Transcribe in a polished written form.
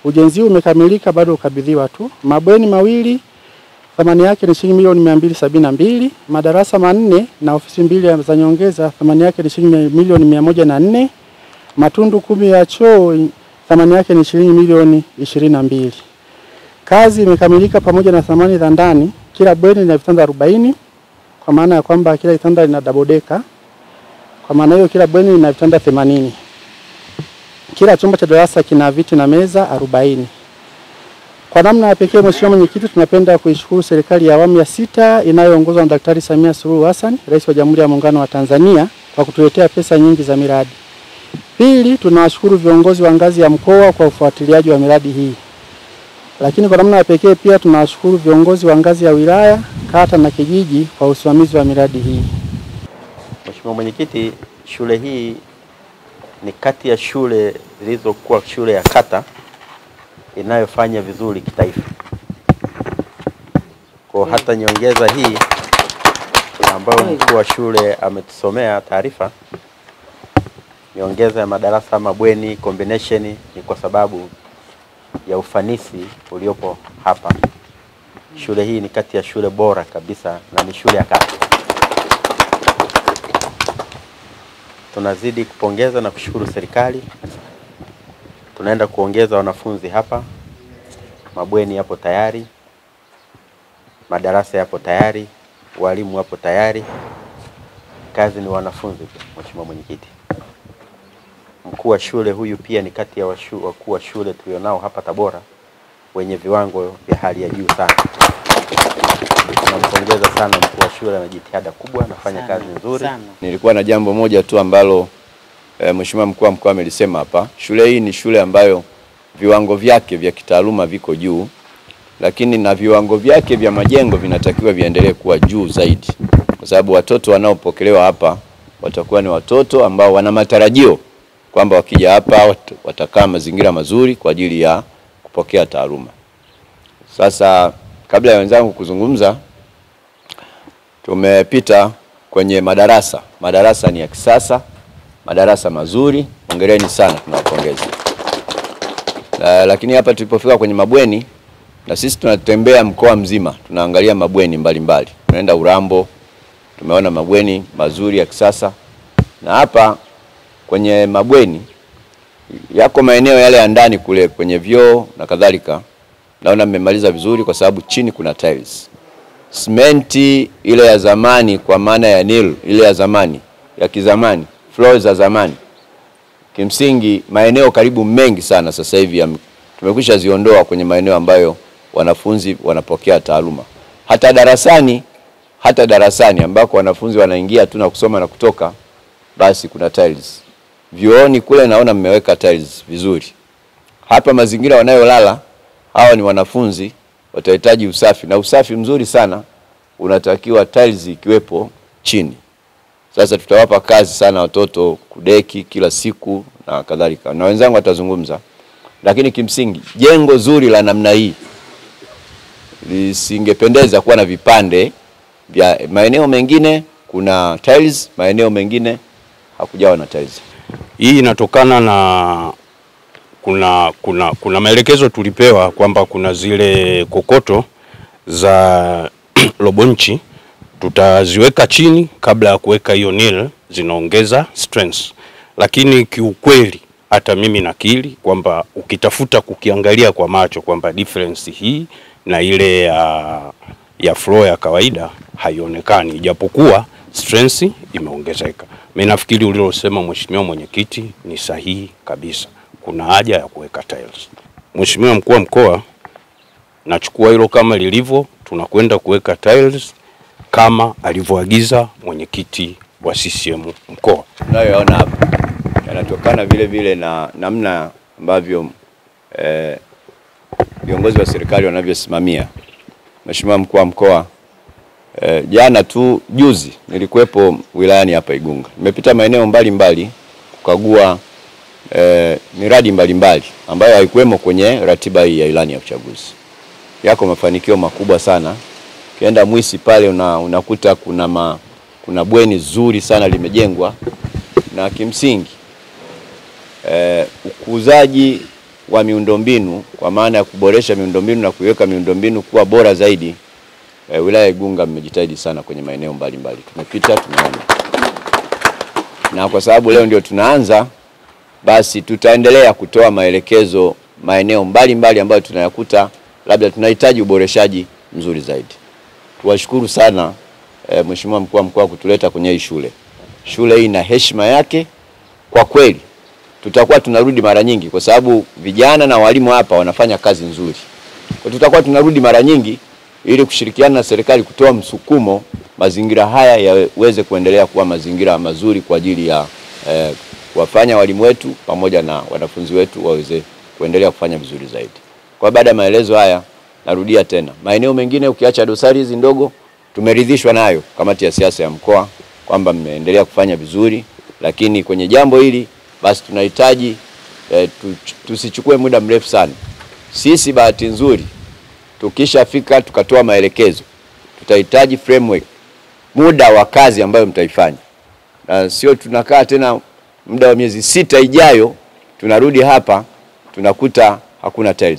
Ujenzi umekamilika, bado ukabidhiwa tu. Mabweni mawili thamani yake ni shilingi milioni 272, madarasa 4 na ofisi 2 za nyongeza thamani yake ni shilingi milioni 104, matundu 10 ya choo thamani yake ni shilingi milioni 22. Kazi imekamilika pamoja na thamani za ndani. Kila bweni lina vitanda 40, kwa maana ya kwamba kila kitanda lina double decker. Kwa maana hiyo kila bweni lina vitanda 80. Kila chumba cha darasa kina viti na meza 40. Kwa namna ya pekee, Mheshimiwa Mwenyekiti, tunapenda kuishukuru serikali ya awamu ya 6 inayoongozwa na Daktari Samia Suluhu Hassan, Rais wa Jamhuri ya Muungano wa Tanzania, kwa kutuletea pesa nyingi za miradi. Pili, tunawashukuru viongozi wa ngazi ya mkoa kwa ufuatiliaji wa miradi hii. Lakini kwa namna ya pekee pia tunawashukuru viongozi wa ngazi ya wilaya, kata na kijiji kwa usimamizi wa miradi hii. Mheshimiwa Mwenyekiti, shule hii ni kati ya shule zilizokuwa shule ya kata inayofanya vizuri kitaifa. Kwa hata nyongeza hii ambayo mkuu wa shule ametusomea taarifa, nyongeza ya madarasa mabweni combination, ni kwa sababu ya ufanisi uliopo hapa. Shule hii ni kati ya shule bora kabisa na ni shule ya kata. Tunazidi kupongeza na kushukuru serikali. Tunaenda kuongeza wanafunzi hapa. Mabweni yapo tayari, madarasa yapo tayari, walimu wapo tayari. Kazi ni wanafunzi. Mheshimiwa Mwenyekiti, mkuu wa shule huyu pia ni kati ya wakuu wa shule tulionao hapa Tabora wenye viwango vya hali ya juu sana. Tunampongeza sana mkuu wa shule na jitihada kubwa, anafanya kazi nzuri. Nilikuwa na jambo moja tu ambalo Mheshimiwa mkuu wa mkoa amelisema hapa. Shule hii ni shule ambayo viwango vyake vya kitaaluma viko juu, lakini na viwango vyake vya majengo vinatakiwa viendelee kuwa juu zaidi, kwa sababu watoto wanaopokelewa hapa watakuwa ni watoto ambao wana matarajio kwamba wakija hapa watakaa mazingira mazuri kwa ajili ya kupokea taaluma. Sasa kabla ya wenzangu kuzungumza, tumepita kwenye madarasa. Madarasa ni ya kisasa, madarasa mazuri. Hongereni sana, tunawapongeza. Lakini hapa tulipofika kwenye mabweni, na sisi tunatembea mkoa mzima, tunaangalia mabweni mbalimbali. Tunaenda Urambo, tumeona mabweni mazuri ya kisasa. Na hapa kwenye mabweni yako maeneo yale ya ndani kule kwenye vyoo na kadhalika, naona mmemaliza vizuri kwa sababu chini kuna tiles. Simenti ile ya zamani, kwa maana ya nil ile ya zamani, ya kizamani, floors za zamani, kimsingi maeneo karibu mengi sana sasa hivi tumekwisha ziondoa kwenye maeneo ambayo wanafunzi wanapokea taaluma. Hata darasani ambako wanafunzi wanaingia tu na kusoma na kutoka, basi kuna tiles. Vyooni kule naona mmeweka tiles vizuri. Hapa mazingira wanayolala hawa ni wanafunzi, watahitaji usafi, na usafi mzuri sana unatakiwa tiles ikiwepo chini. Sasa tutawapa kazi sana watoto kudeki kila siku na kadhalika, na wenzangu watazungumza. Lakini kimsingi jengo zuri la namna hii lisingependeza kuwa na vipande vya maeneo mengine kuna tiles, maeneo mengine hakujawa na tiles. Hii inatokana na kuna maelekezo tulipewa kwamba kuna zile kokoto za lobonchi tutaziweka chini kabla ya kuweka hiyo nil, zinaongeza strength. Lakini kiukweli hata mimi nakiri kwamba ukitafuta kukiangalia kwa macho kwamba difference hii na ile ya floor ya kawaida haionekani, ijapokuwa strength imeongezeka. Mimi nafikiri ulilosema Mheshimiwa Mwenyekiti ni sahihi kabisa. Kuna haja ya kuweka tiles. Mheshimiwa mkuu wa mkoa, nachukua hilo kama lilivyo, tunakwenda kuweka tiles kama alivyoagiza mwenyekiti wa CCM mkoa. Tunayoona hapa yanatokana vile vile na namna ambavyo viongozi wa serikali wanavyosimamia. Mheshimiwa mkuu wa mkoa, jana tu juzi nilikuwepo wilayani hapa Igunga. Nimepita maeneo mbalimbali kukagua miradi mbalimbali ambayo haikuwemo kwenye ratiba hii ya ilani ya uchaguzi. Yako mafanikio makubwa sana. Ukienda Mwisi pale unakuta kuna bweni zuri sana limejengwa, na kimsingi ukuzaji wa miundombinu, kwa maana ya kuboresha miundombinu na kuiweka miundombinu kuwa bora zaidi, wilaya ya Igunga mmejitahidi sana kwenye maeneo mbalimbali. Tumepita, tumeona. Na kwa sababu leo ndio tunaanza, basi tutaendelea kutoa maelekezo maeneo mbalimbali ambayo tunayakuta labda tunahitaji uboreshaji mzuri zaidi. Tuwashukuru sana Mheshimiwa Mkuu wa Mkoa kutuleta kwenye hii shule. Shule hii ina heshima yake kwa kweli. Tutakuwa tunarudi mara nyingi kwa sababu vijana na walimu hapa wanafanya kazi nzuri. Kwa tutakuwa tunarudi mara nyingi ili kushirikiana na serikali kutoa msukumo mazingira haya yaweze kuendelea kuwa mazingira mazuri kwa ajili ya kuwafanya walimu wetu pamoja na wanafunzi wetu waweze kuendelea kufanya vizuri zaidi. Kwa baada ya maelezo haya, narudia tena, maeneo mengine ukiacha dosari hizi ndogo tumeridhishwa nayo kamati ya siasa ya mkoa kwamba mmeendelea kufanya vizuri, lakini kwenye jambo hili basi tunahitaji tusichukue muda mrefu sana. Sisi bahati nzuri tukishafika tukatoa maelekezo, tutahitaji framework, muda wa kazi ambayo mtaifanya. Na sio tunakaa tena muda wa miezi 6 ijayo tunarudi hapa tunakuta hakuna tiles.